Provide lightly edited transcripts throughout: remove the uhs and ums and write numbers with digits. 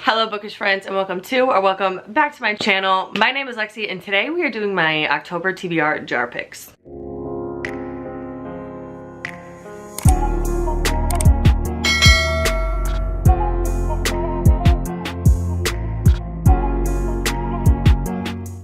Hello bookish friends and welcome back to my channel. My name is Lexi and today we are doing my October TBR jar picks.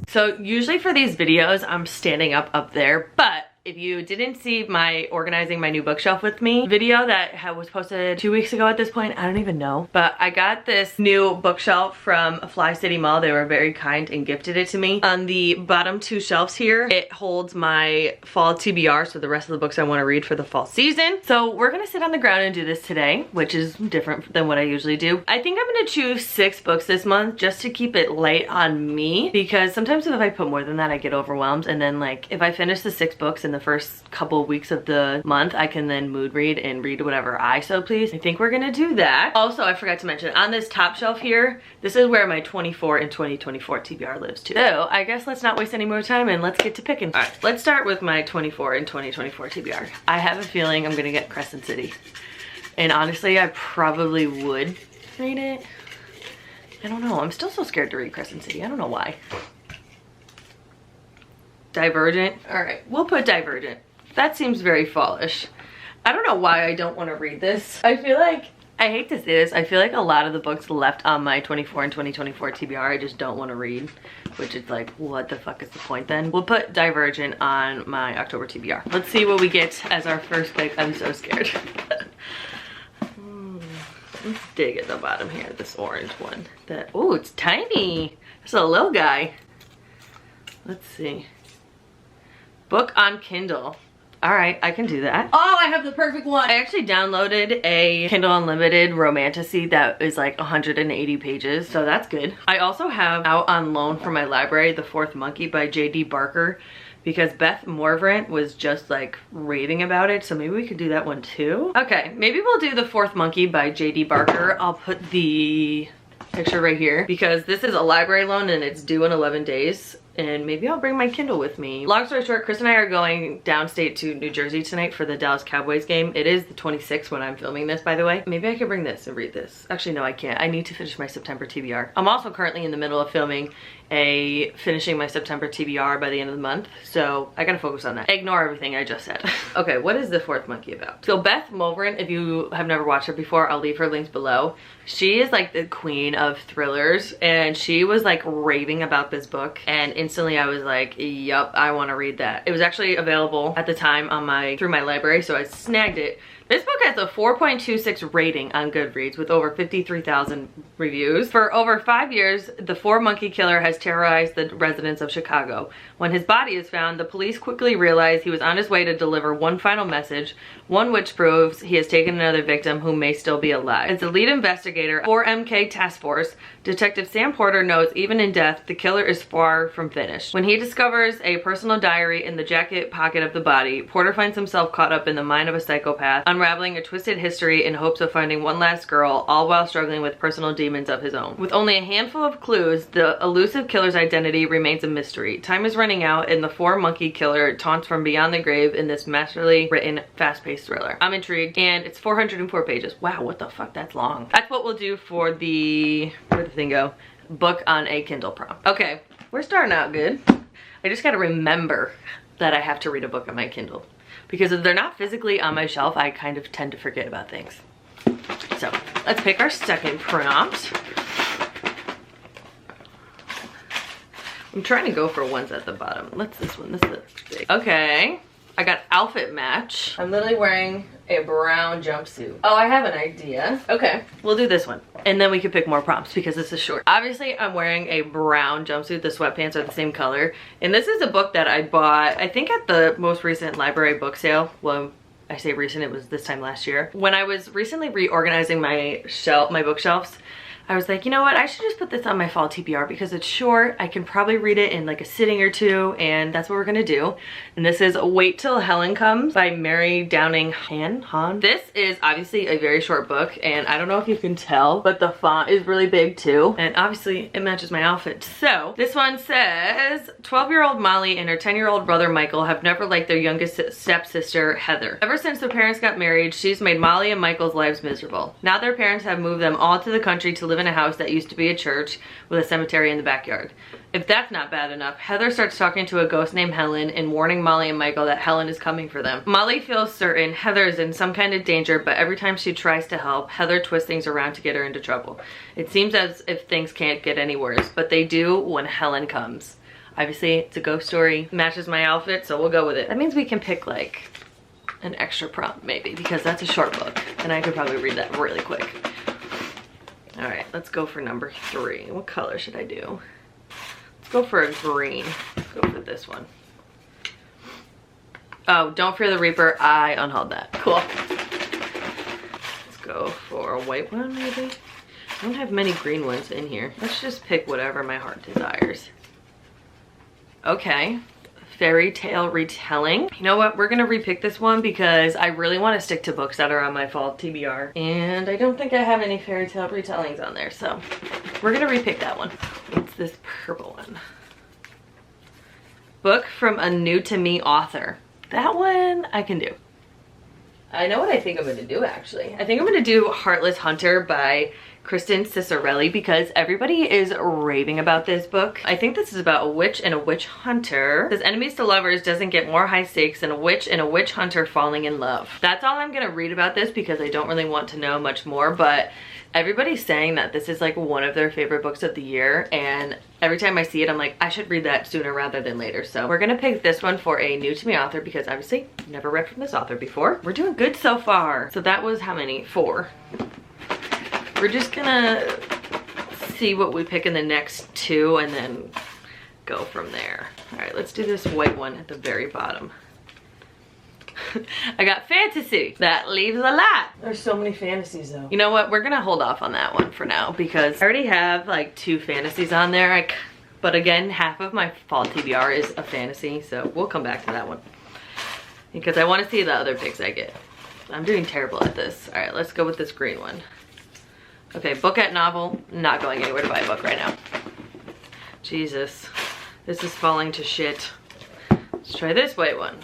So usually for these videos I'm standing up there, but if you didn't see my organizing my new bookshelf with me video that was posted 2 weeks ago at this point, I don't even know. But I got this new bookshelf from Fly City Mall. They were very kind and gifted it to me. On the bottom two shelves here, it holds my fall TBR, so the rest of the books I want to read for the fall season. So we're gonna sit on the ground and do this today, which is different than what I usually do. I think I'm gonna choose 6 books this month just to keep it light on me, because sometimes if I put more than that, I get overwhelmed. And then like if I finish the 6 books in the first couple of weeks of the month, I can then mood read and read whatever I so please. I think we're gonna do that. Also, I forgot to mention, on this top shelf here, this is where my 24 and 2024 TBR lives too. So I guess let's not waste any more time and let's get to picking. All right, let's start with my 24 and 2024 TBR. I have a feeling I'm gonna get Crescent City. And honestly, I probably would read it. I don't know, I'm still so scared to read Crescent City. I don't know why. Divergent. All right, we'll put Divergent. That seems very fallish. I don't know why I don't want to read this. I feel like, I hate to say this, I feel like a lot of the books left on my 24 and 2024 TBR I just don't want to read, which is like, what the fuck is the point then? We'll put Divergent on my October TBR. Let's see what we get as our first pick. I'm so scared. Let's dig at the bottom here, this orange one. Oh, it's tiny. It's a little guy. Let's see. Book on Kindle. All right, I can do that. Oh, I have the perfect one. I actually downloaded a Kindle Unlimited Romantasy that is like 180 pages, so that's good. I also have out on loan from my library The Fourth Monkey by J.D. Barker, because Beth Morvrant was just like raving about it, so maybe we could do that one too. Okay, maybe we'll do The Fourth Monkey by J.D. Barker. I'll put the picture right here because this is a library loan and it's due in 11 days. And maybe I'll bring my Kindle with me. Long story short, Chris and I are going downstate to New Jersey tonight for the Dallas Cowboys game. It is the 26th when I'm filming this, by the way. Maybe I could bring this and read this. Actually, no, I can't. I need to finish my September TBR. I'm also currently in the middle of filming finishing my September TBR by the end of the month. So I gotta focus on that. Ignore everything I just said. Okay, what is The Fourth Monkey about? So Beth Morvrant, if you have never watched her before, I'll leave her links below. She is like the queen of thrillers and she was like raving about this book and instantly I was like, yup, I want to read that. It was actually available at the time on through my library, so I snagged it. This book has a 4.26 rating on Goodreads with over 53,000 reviews. For over 5 years, the 4-monkey killer has terrorized the residents of Chicago. When his body is found, the police quickly realize he was on his way to deliver one final message, one which proves he has taken another victim who may still be alive. As the lead investigator for MK Task Force, Detective Sam Porter knows even in death, the killer is far from finished. When he discovers a personal diary in the jacket pocket of the body, Porter finds himself caught up in the mind of a psychopath, unraveling a twisted history in hopes of finding one last girl, all while struggling with personal demons of his own. With only a handful of clues, the elusive killer's identity remains a mystery. Time is running out and the 4-monkey killer taunts from beyond the grave in this masterly written, fast-paced thriller. I'm intrigued, and it's 404 pages. Wow, what the fuck, that's long. That's what we'll do for the, where'd the thing go? Book on a Kindle prompt. Okay, we're starting out good. I just gotta remember that I have to read a book on my Kindle, because if they're not physically on my shelf, I kind of tend to forget about things. So let's pick our second prompt. I'm trying to go for ones at the bottom. Let's this one, this is big. Okay, I got outfit match. I'm literally wearing a brown jumpsuit. Oh, I have an idea. Okay, we'll do this one. And then we can pick more prompts because this is short. Obviously, I'm wearing a brown jumpsuit. The sweatpants are the same color. And this is a book that I bought, I think at the most recent library book sale. Well, I say recent, it was this time last year. When I was recently reorganizing my bookshelves, I was like, you know what, I should just put this on my fall TBR because it's short. I can probably read it in like a sitting or two, and that's what we're gonna do. And this is Wait Till Helen Comes by Mary Downing Han. This is obviously a very short book, and I don't know if you can tell, but the font is really big too. And obviously it matches my outfit. So this one says, 12-year-old Molly and her 10-year-old brother Michael have never liked their youngest stepsister Heather. Ever since their parents got married, she's made Molly and Michael's lives miserable. Now their parents have moved them all to the country to live live in a house that used to be a church with a cemetery in the backyard. If that's not bad enough, Heather starts talking to a ghost named Helen and warning Molly and Michael that Helen is coming for them. Molly feels certain Heather is in some kind of danger, but every time she tries to help, Heather twists things around to get her into trouble. It seems as if things can't get any worse, but they do when Helen comes. Obviously, it's a ghost story. Matches my outfit, so we'll go with it. That means we can pick like an extra prompt maybe, because that's a short book and I could probably read that really quick. All right, let's go for number 3. What color should I do? Let's go for a green. Let's go for this one. Oh, Don't Fear the Reaper. I unhauled that. Cool. Let's go for a white one maybe. I don't have many green ones in here. Let's just pick whatever my heart desires. Okay. Fairy tale retelling. You know what? We're gonna repick this one because I really want to stick to books that are on my fall TBR. And I don't think I have any fairy tale retellings on there, so we're gonna repick that one. What's this purple one? Book from a new to me author. That one I can do. I know what I think I'm gonna do actually. I think I'm gonna do Heartless Hunter by Kristen Cicerelli because everybody is raving about this book. I think this is about a witch and a witch hunter. It says enemies to lovers doesn't get more high stakes than a witch and a witch hunter falling in love. That's all I'm gonna read about this because I don't really want to know much more, but everybody's saying that this is like one of their favorite books of the year, and every time I see it I'm like, I should read that sooner rather than later. So we're gonna pick this one for a new to me author because obviously I've never read from this author before. We're doing good so far. So that was how many? 4. We're just gonna see what we pick in the next 2 and then go from there. All right, let's do this white one at the very bottom. I got fantasy. That leaves a lot. There's so many fantasies though. You know what? We're gonna hold off on that one for now because I already have like 2 fantasies on there. But again, half of my fall TBR is a fantasy, so we'll come back to that one because I want to see the other picks I get. I'm doing terrible at this. All right, let's go with this green one. Okay, bookette novel. Not going anywhere to buy a book right now. Jesus, this is falling to shit. Let's try this white one.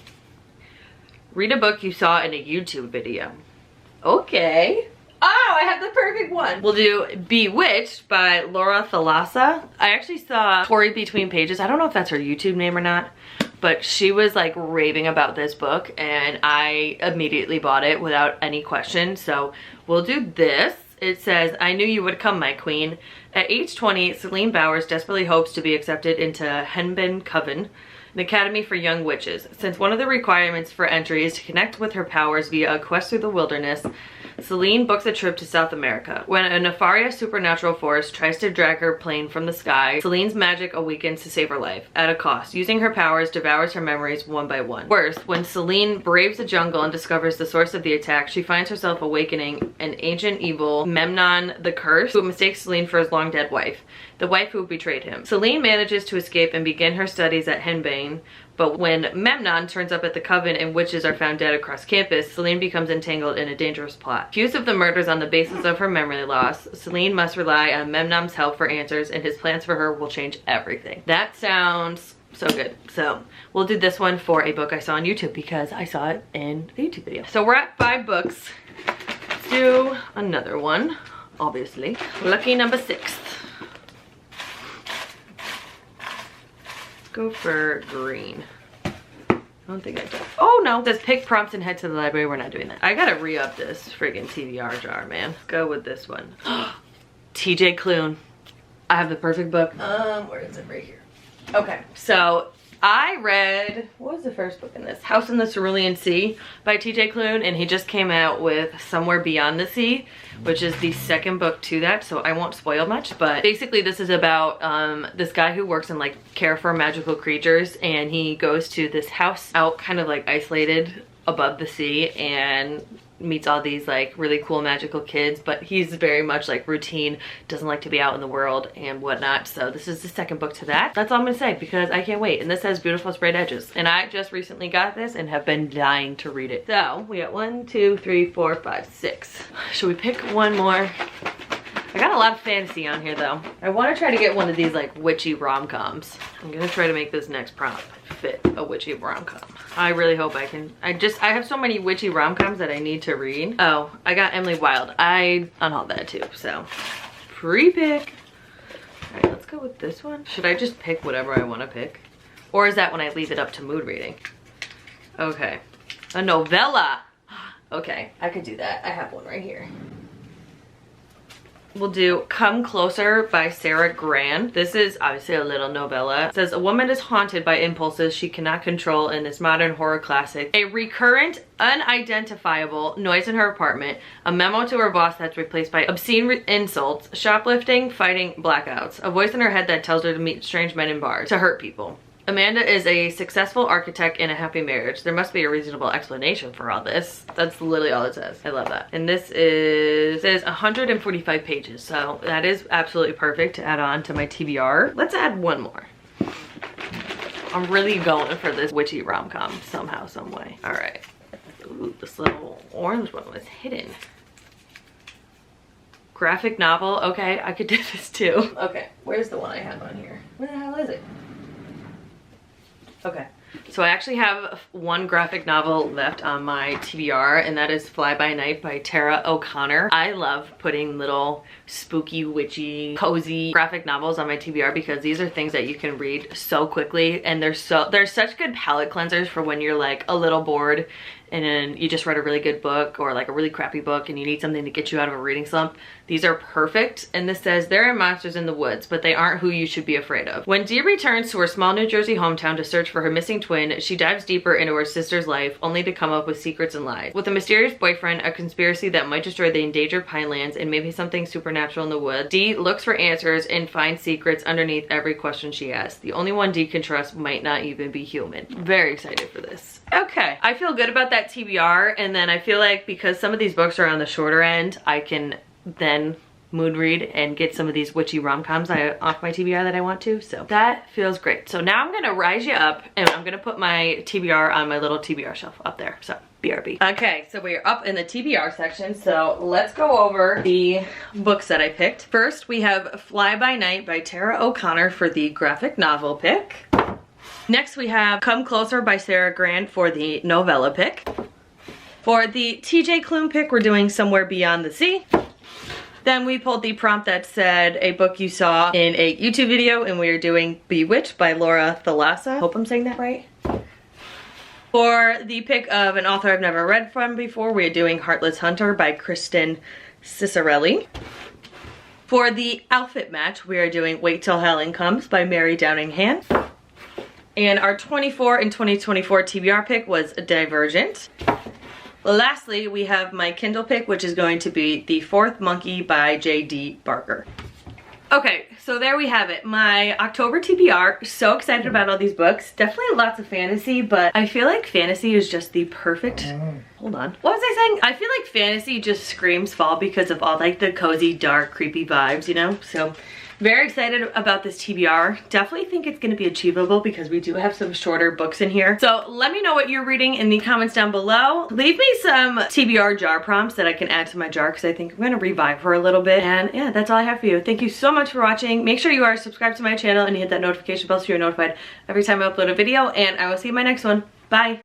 Read a book you saw in a YouTube video. Okay. Oh, I have the perfect one. We'll do Bewitched by Laura Thalassa. I actually saw Tori Between Pages. I don't know if that's her YouTube name or not, but she was like raving about this book and I immediately bought it without any question. So we'll do this. It says, I knew you would come, my queen. At age 20, Celine Bowers desperately hopes to be accepted into Henbin Coven, an academy for young witches. Since one of the requirements for entry is to connect with her powers via a quest through the wilderness, Celine books a trip to South America. When a nefarious supernatural force tries to drag her plane from the sky, Celine's magic awakens to save her life, at a cost. Using her powers, devours her memories one by one. Worse, when Celine braves the jungle and discovers the source of the attack, she finds herself awakening an ancient evil, Memnon the Cursed, who mistakes Celine for his long-dead wife, the wife who betrayed him. Celine manages to escape and begin her studies at Henbane, but when Memnon turns up at the coven and witches are found dead across campus, Celine becomes entangled in a dangerous plot. Accused of the murders on the basis of her memory loss, Celine must rely on Memnon's help for answers, and his plans for her will change everything. That sounds so good. So we'll do this one for a book I saw on YouTube because I saw it in a YouTube video. So we're at 5 books. Let's do another one, obviously. Lucky number 6. Go for green. I don't think I did. Oh no, it says pick prompts and head to the library. We're not doing that. I gotta re-up this friggin' TBR jar, man. Go with this one. TJ Klune. I have the perfect book. Where is it? Right here. Okay, so I read, what was the first book in this? House in the Cerulean Sea by TJ Klune, and he just came out with Somewhere Beyond the Sea, which is the second book to that, so I won't spoil much, but basically this is about this guy who works in like care for magical creatures, and he goes to this house out kind of like isolated above the sea and meets all these like really cool magical kids, but he's very much like routine, doesn't like to be out in the world and whatnot. So this is the second book to that. That's all I'm gonna say because I can't wait. And this has beautiful sprayed edges, and I just recently got this and have been dying to read it. So we got 1, 2, 3, 4, 5, 6. Should we pick one more? I got a lot of fantasy on here though. I want to try to get one of these like witchy rom-coms. I'm gonna try to make this next prompt fit a witchy rom-com. I really hope I can. I have so many witchy rom-coms that I need to read. Oh, I got Emily Wilde. I unhauled that too, so pre-pick. All right, let's go with this one. Should I just pick whatever I want to pick? Or is that when I leave it up to mood reading? Okay, a novella. Okay, I could do that. I have one right here. We'll do Come Closer by Sarah Gran. This is obviously a little novella. It says, a woman is haunted by impulses she cannot control in this modern horror classic. A recurrent, unidentifiable noise in her apartment, a memo to her boss that's replaced by obscene insults, shoplifting, fighting, blackouts, a voice in her head that tells her to meet strange men in bars, to hurt people. Amanda is a successful architect in a happy marriage. There must be a reasonable explanation for all this. That's literally all it says. I love that. And this is, it says 145 pages. So that is absolutely perfect to add on to my TBR. Let's add one more. I'm really going for this witchy rom-com somehow, some way. All right. Ooh, this little orange one was hidden. Graphic novel. Okay, I could do this too. Okay, where's the one I have on here? Where the hell is it? Okay, so I actually have one graphic novel left on my TBR, and that is Fly By Night by Tara O'Connor. I love putting little spooky, witchy, cozy graphic novels on my TBR because these are things that you can read so quickly, and they're such good palate cleansers for when you're like a little bored and then you just read a really good book or like a really crappy book and you need something to get you out of a reading slump. These are perfect. And this says, there are monsters in the woods, but they aren't who you should be afraid of. When Dee returns to her small New Jersey hometown to search for her missing twin, she dives deeper into her sister's life, only to come up with secrets and lies. With a mysterious boyfriend, a conspiracy that might destroy the endangered Pinelands, and maybe something supernatural in the woods, Dee looks for answers and finds secrets underneath every question she asks. The only one Dee can trust might not even be human. Very excited for this. Okay, I feel good about that TBR, and then I feel like because some of these books are on the shorter end, I can then mood read and get some of these witchy rom-coms off my TBR that I want to, so that feels great. So now I'm gonna rise you up and I'm gonna put my TBR on my little TBR shelf up there, so BRB. Okay, so we're up in the TBR section, so let's go over the books that I picked. First, we have Fly By Night by Tara O'Connor for the graphic novel pick. Next, we have Come Closer by Sarah Gran for the novella pick. For the TJ Klune pick, we're doing Somewhere Beyond the Sea. Then we pulled the prompt that said a book you saw in a YouTube video, and we are doing Bewitched by Laura Thalassa. Hope I'm saying that right. For the pick of an author I've never read from before, we are doing Heartless Hunter by Kristen Cicerelli. For the outfit match, we are doing Wait Till Helen Comes by Mary Downingham. And our 24 and 2024 TBR pick was Divergent. Lastly, we have my Kindle pick, which is going to be The Fourth Monkey by J.D. Barker. Okay, so there we have it. My October TBR. So excited about all these books. Definitely lots of fantasy, but I feel like fantasy is just the perfect... Hold on. What was I saying? I feel like fantasy just screams fall because of all like the cozy, dark, creepy vibes, you know? So very excited about this TBR. Definitely think it's going to be achievable because we do have some shorter books in here. So let me know what you're reading in the comments down below. Leave me some TBR jar prompts that I can add to my jar because I think I'm going to revive her a little bit. And yeah, that's all I have for you. Thank you so much for watching. Make sure you are subscribed to my channel and hit that notification bell so you're notified every time I upload a video. And I will see you in my next one. Bye.